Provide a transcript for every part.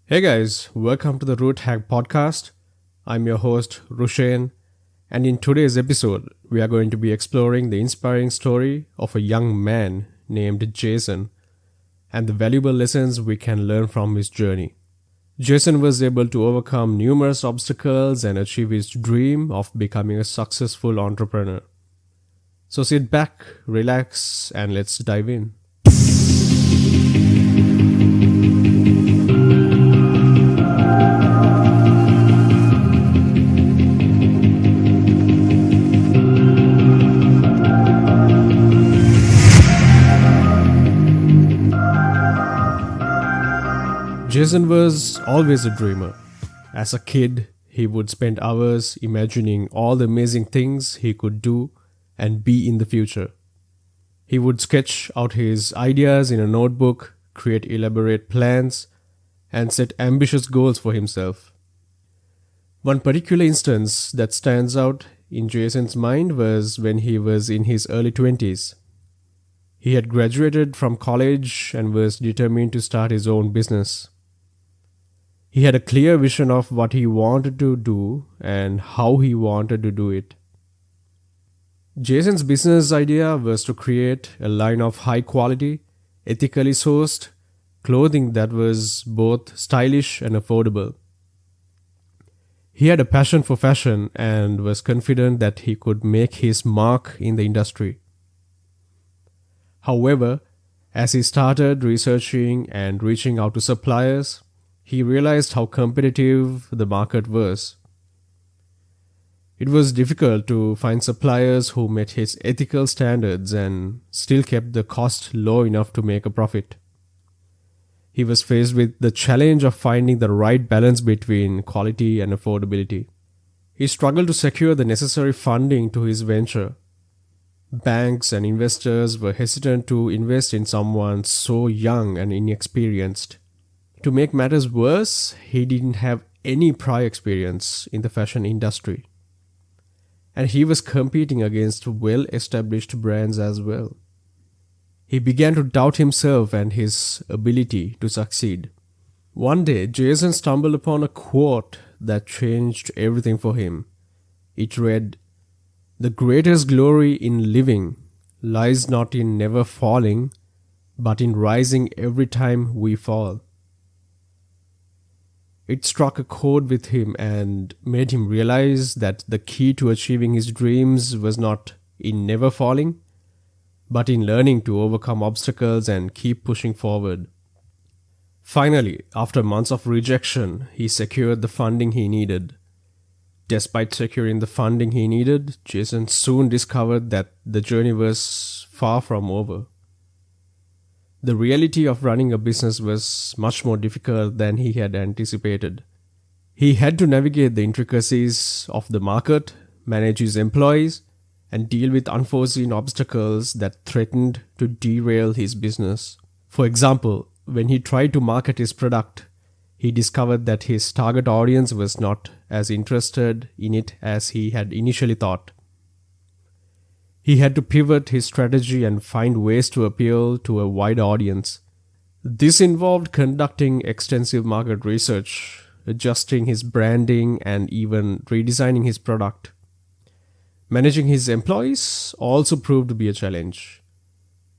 Hey guys, welcome to the Root Hack podcast. I'm your host Rushain, and in today's episode, we are going to be exploring the inspiring story of a young man named Jason and the valuable lessons we can learn from his journey. Jason was able to overcome numerous obstacles and achieve his dream of becoming a successful entrepreneur. So sit back, relax, and let's dive in. Jason was always a dreamer. As a kid, he would spend hours imagining all the amazing things he could do and be in the future. He would sketch out his ideas in a notebook, create elaborate plans, and set ambitious goals for himself. One particular instance that stands out in Jason's mind was when he was in his early 20s. He had graduated from college and was determined to start his own business. He had a clear vision of what he wanted to do and how he wanted to do it. Jason's business idea was to create a line of high quality, ethically sourced clothing that was both stylish and affordable. He had a passion for fashion and was confident that he could make his mark in the industry. However, as he started researching and reaching out to suppliers, he realized how competitive the market was. It was difficult to find suppliers who met his ethical standards and still kept the cost low enough to make a profit. He was faced with the challenge of finding the right balance between quality and affordability. He struggled to secure the necessary funding to his venture. Banks and investors were hesitant to invest in someone so young and inexperienced. To make matters worse, he didn't have any prior experience in the fashion industry. And he was competing against well-established brands as well. He began to doubt himself and his ability to succeed. One day, Jason stumbled upon a quote that changed everything for him. It read, "The greatest glory in living lies not in never falling, but in rising every time we fall." It struck a chord with him and made him realize that the key to achieving his dreams was not in never falling, but in learning to overcome obstacles and keep pushing forward. Finally, after months of rejection, he secured the funding he needed. Despite securing the funding he needed, Jason soon discovered that the journey was far from over. The reality of running a business was much more difficult than he had anticipated. He had to navigate the intricacies of the market, manage his employees, and deal with unforeseen obstacles that threatened to derail his business. For example, when he tried to market his product, he discovered that his target audience was not as interested in it as he had initially thought. He had to pivot his strategy and find ways to appeal to a wide audience. This involved conducting extensive market research, adjusting his branding, and even redesigning his product. Managing his employees also proved to be a challenge.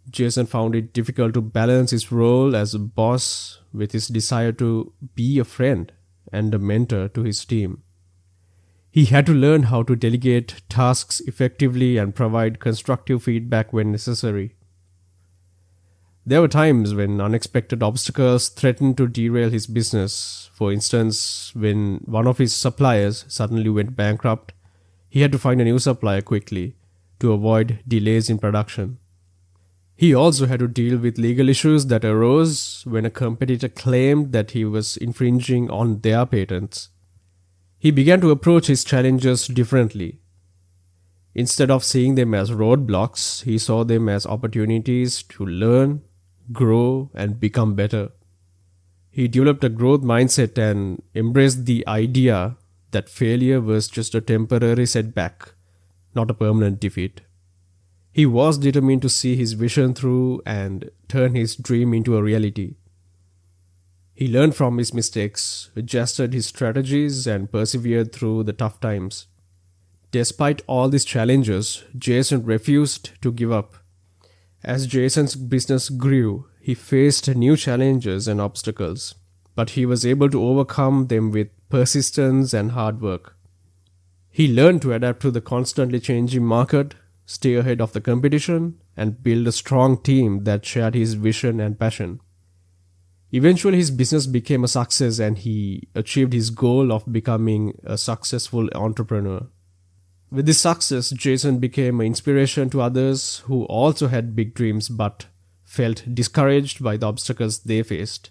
Jason found it difficult to balance his role as a boss with his desire to be a friend and a mentor to his team. He had to learn how to delegate tasks effectively and provide constructive feedback when necessary. There were times when unexpected obstacles threatened to derail his business. For instance, when one of his suppliers suddenly went bankrupt, he had to find a new supplier quickly to avoid delays in production. He also had to deal with legal issues that arose when a competitor claimed that he was infringing on their patents. He began to approach his challenges differently. Instead of seeing them as roadblocks, he saw them as opportunities to learn, grow, and become better. He developed a growth mindset and embraced the idea that failure was just a temporary setback, not a permanent defeat. He was determined to see his vision through and turn his dream into a reality. He learned from his mistakes, adjusted his strategies, and persevered through the tough times. Despite all these challenges, Jason refused to give up. As Jason's business grew, he faced new challenges and obstacles, but he was able to overcome them with persistence and hard work. He learned to adapt to the constantly changing market, stay ahead of the competition, and build a strong team that shared his vision and passion. Eventually, his business became a success and he achieved his goal of becoming a successful entrepreneur. With this success, Jason became an inspiration to others who also had big dreams but felt discouraged by the obstacles they faced.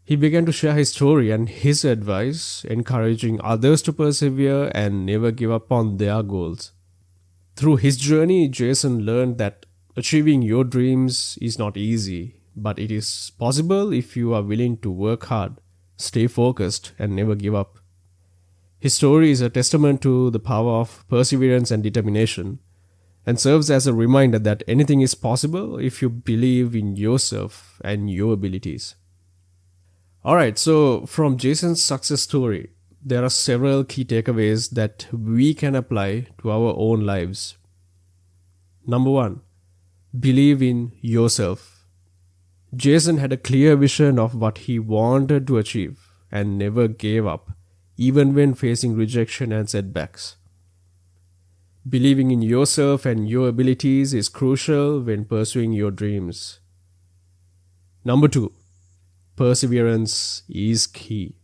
He began to share his story and his advice, encouraging others to persevere and never give up on their goals. Through his journey, Jason learned that achieving your dreams is not easy, but it is possible if you are willing to work hard, stay focused, and never give up. His story is a testament to the power of perseverance and determination, and serves as a reminder that anything is possible if you believe in yourself and your abilities. Alright, so from Jason's success story, there are several key takeaways that we can apply to our own lives. Number 1, believe in yourself. Jason had a clear vision of what he wanted to achieve and never gave up, even when facing rejection and setbacks. Believing in yourself and your abilities is crucial when pursuing your dreams. Number 2, perseverance is key.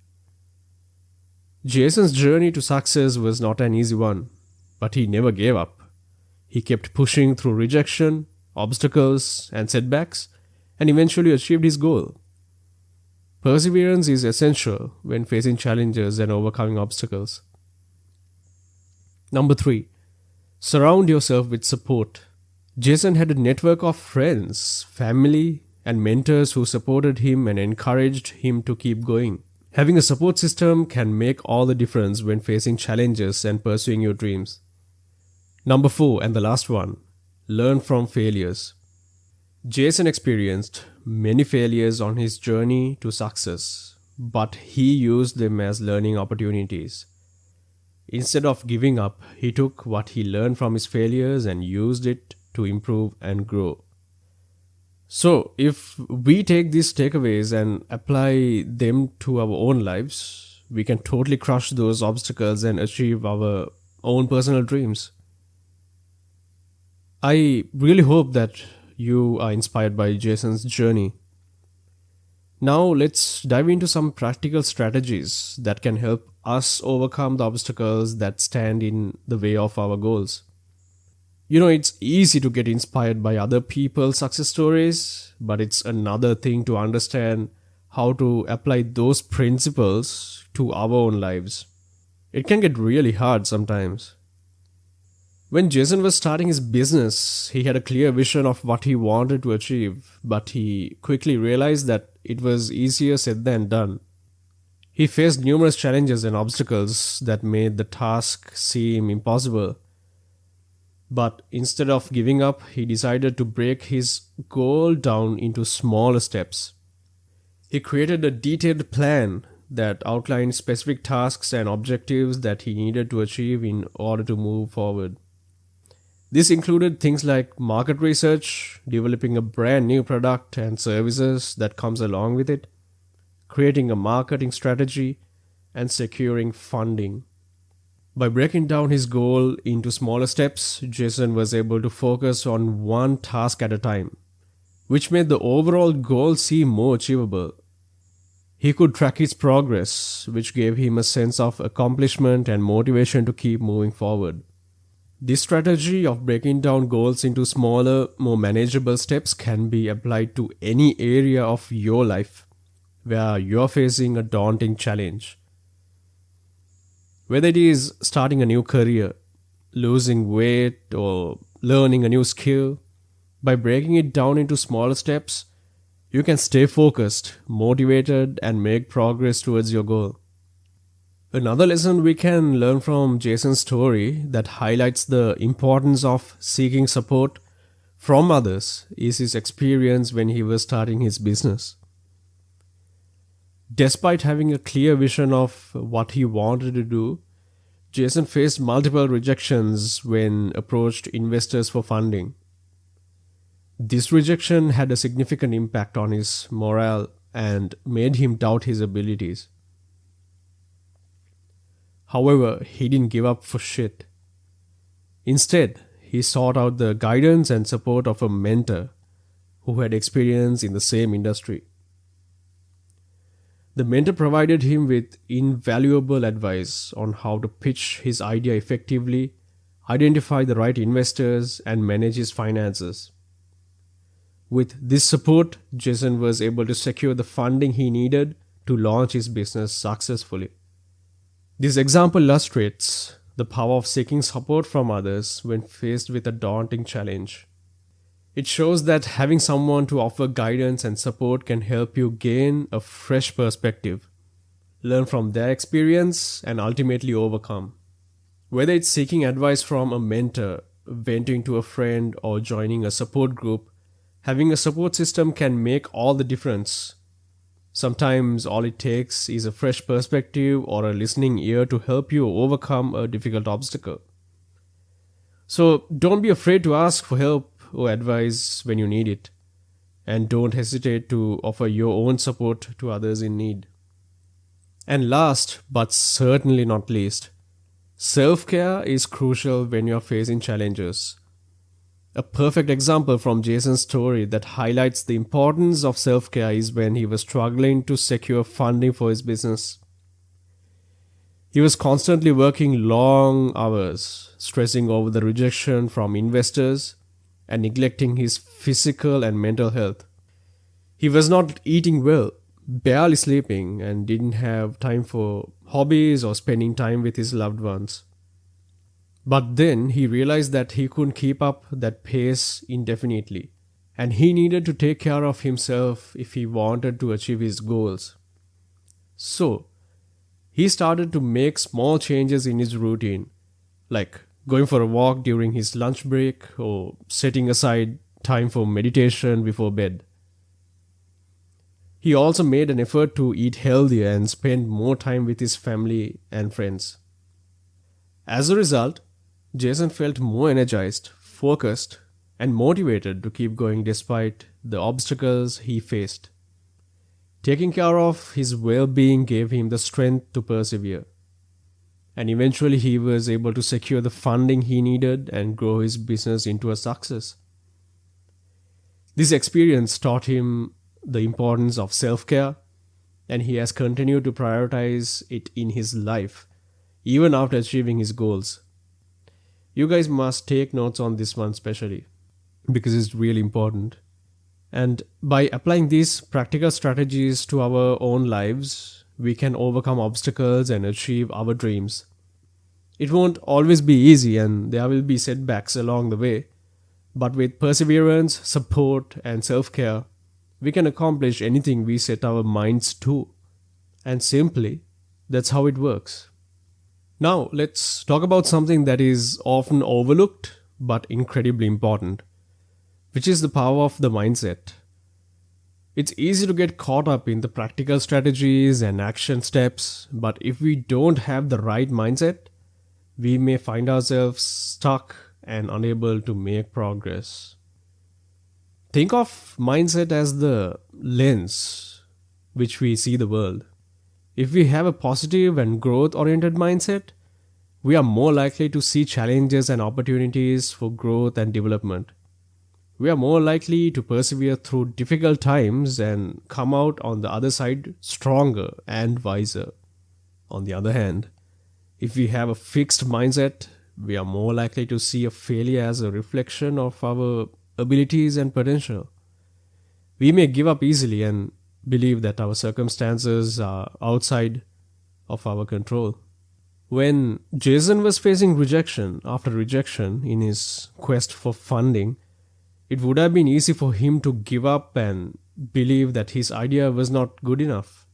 Jason's journey to success was not an easy one, but he never gave up. He kept pushing through rejection, obstacles, and setbacks, and eventually achieved his goal. Perseverance is essential when facing challenges and overcoming obstacles. Number 3, surround yourself with support. Jason had a network of friends, family, and mentors who supported him and encouraged him to keep going. Having a support system can make all the difference when facing challenges and pursuing your dreams. Number 4, and the last one, learn from failures. Jason experienced many failures on his journey to success, but he used them as learning opportunities. Instead of giving up, he took what he learned from his failures and used it to improve and grow. So, if we take these takeaways and apply them to our own lives, we can totally crush those obstacles and achieve our own personal dreams. I really hope that you are inspired by Jason's journey. Now, let's dive into some practical strategies that can help us overcome the obstacles that stand in the way of our goals. It's easy to get inspired by other people's success stories, but it's another thing to understand how to apply those principles to our own lives. It can get really hard sometimes. When Jason was starting his business, he had a clear vision of what he wanted to achieve, but he quickly realized that it was easier said than done. He faced numerous challenges and obstacles that made the task seem impossible. But instead of giving up, he decided to break his goal down into smaller steps. He created a detailed plan that outlined specific tasks and objectives that he needed to achieve in order to move forward. This included things like market research, developing a brand new product and services that comes along with it, creating a marketing strategy, and securing funding. By breaking down his goal into smaller steps, Jason was able to focus on one task at a time, which made the overall goal seem more achievable. He could track his progress, which gave him a sense of accomplishment and motivation to keep moving forward. This strategy of breaking down goals into smaller, more manageable steps can be applied to any area of your life where you're facing a daunting challenge. Whether it is starting a new career, losing weight, or learning a new skill, by breaking it down into smaller steps, you can stay focused, motivated, and make progress towards your goal. Another lesson we can learn from Jason's story that highlights the importance of seeking support from others is his experience when he was starting his business. Despite having a clear vision of what he wanted to do, Jason faced multiple rejections when approached investors for funding. This rejection had a significant impact on his morale and made him doubt his abilities. However, he didn't give up for shit. Instead, he sought out the guidance and support of a mentor who had experience in the same industry. The mentor provided him with invaluable advice on how to pitch his idea effectively, identify the right investors, and manage his finances. With this support, Jason was able to secure the funding he needed to launch his business successfully. This example illustrates the power of seeking support from others when faced with a daunting challenge. It shows that having someone to offer guidance and support can help you gain a fresh perspective, learn from their experience, and ultimately overcome. Whether it's seeking advice from a mentor, venting to a friend, or joining a support group, having a support system can make all the difference. Sometimes all it takes is a fresh perspective or a listening ear to help you overcome a difficult obstacle. So don't be afraid to ask for help or advice when you need it, and don't hesitate to offer your own support to others in need. And last, but certainly not least, self-care is crucial when you're facing challenges. A perfect example from Jason's story that highlights the importance of self-care is when he was struggling to secure funding for his business. He was constantly working long hours, stressing over the rejection from investors, and neglecting his physical and mental health. He was not eating well, barely sleeping, and didn't have time for hobbies or spending time with his loved ones. But then he realized that he couldn't keep up that pace indefinitely, and he needed to take care of himself if he wanted to achieve his goals. So, he started to make small changes in his routine, like going for a walk during his lunch break or setting aside time for meditation before bed. He also made an effort to eat healthier and spend more time with his family and friends. As a result, Jason felt more energized, focused, and motivated to keep going despite the obstacles he faced. Taking care of his well-being gave him the strength to persevere. And eventually he was able to secure the funding he needed and grow his business into a success. This experience taught him the importance of self-care, and he has continued to prioritize it in his life, even after achieving his goals. You guys must take notes on this one especially, because it's really important. And by applying these practical strategies to our own lives, we can overcome obstacles and achieve our dreams. It won't always be easy, and there will be setbacks along the way, but with perseverance, support, and self-care, we can accomplish anything we set our minds to. And simply, that's how it works. Now, let's talk about something that is often overlooked but incredibly important, which is the power of the mindset. It's easy to get caught up in the practical strategies and action steps, but if we don't have the right mindset, we may find ourselves stuck and unable to make progress. Think of mindset as the lens which we see the world. If we have a positive and growth-oriented mindset, we are more likely to see challenges and opportunities for growth and development. We are more likely to persevere through difficult times and come out on the other side stronger and wiser. On the other hand, if we have a fixed mindset, we are more likely to see a failure as a reflection of our abilities and potential. We may give up easily and believe that our circumstances are outside of our control. When Jason was facing rejection after rejection in his quest for funding, it would have been easy for him to give up and believe that his idea was not good enough.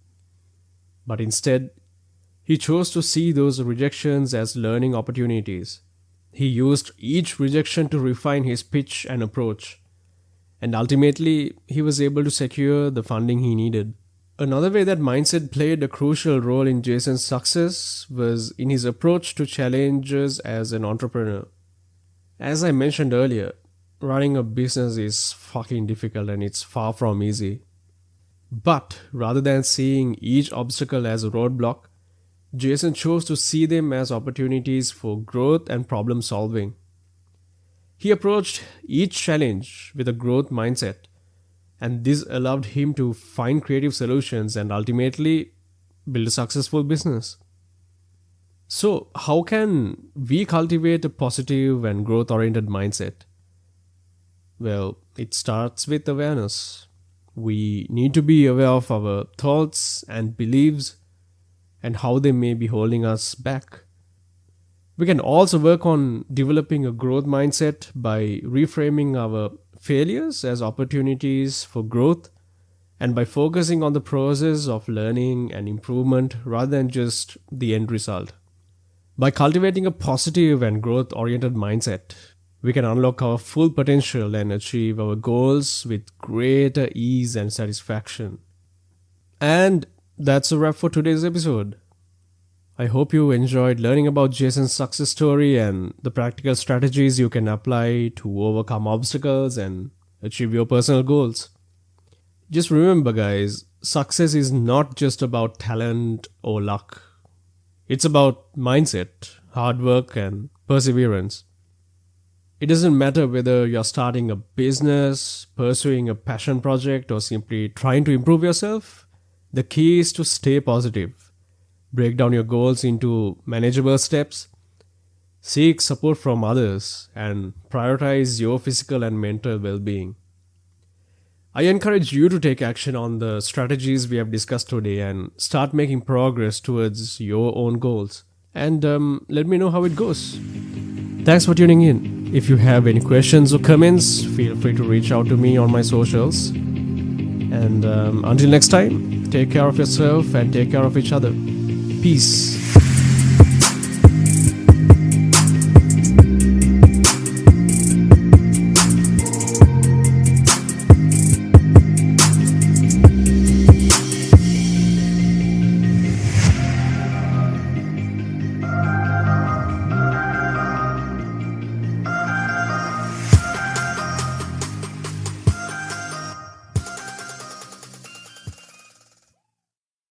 But instead, he chose to see those rejections as learning opportunities. He used each rejection to refine his pitch and approach, and ultimately, he was able to secure the funding he needed. Another way that mindset played a crucial role in Jason's success was in his approach to challenges as an entrepreneur. As I mentioned earlier, running a business is fucking difficult and it's far from easy. But rather than seeing each obstacle as a roadblock, Jason chose to see them as opportunities for growth and problem solving. He approached each challenge with a growth mindset, and this allowed him to find creative solutions and ultimately build a successful business. So, how can we cultivate a positive and growth oriented mindset? Well, it starts with awareness. We need to be aware of our thoughts and beliefs and how they may be holding us back. We can also work on developing a growth mindset by reframing our failures as opportunities for growth and by focusing on the process of learning and improvement rather than just the end result. By cultivating a positive and growth oriented mindset, we can unlock our full potential and achieve our goals with greater ease and satisfaction. And that's a wrap for today's episode. I hope you enjoyed learning about Jason's success story and the practical strategies you can apply to overcome obstacles and achieve your personal goals. Just remember, guys, success is not just about talent or luck. It's about mindset, hard work, and perseverance. It doesn't matter whether you're starting a business, pursuing a passion project, or simply trying to improve yourself. The key is to stay positive. Break down your goals into manageable steps. Seek support from others and prioritize your physical and mental well-being. I encourage you to take action on the strategies we have discussed today and start making progress towards your own goals. And let me know how it goes. Thanks for tuning in. If you have any questions or comments, feel free to reach out to me on my socials. And until next time, take care of yourself and take care of each other. Peace.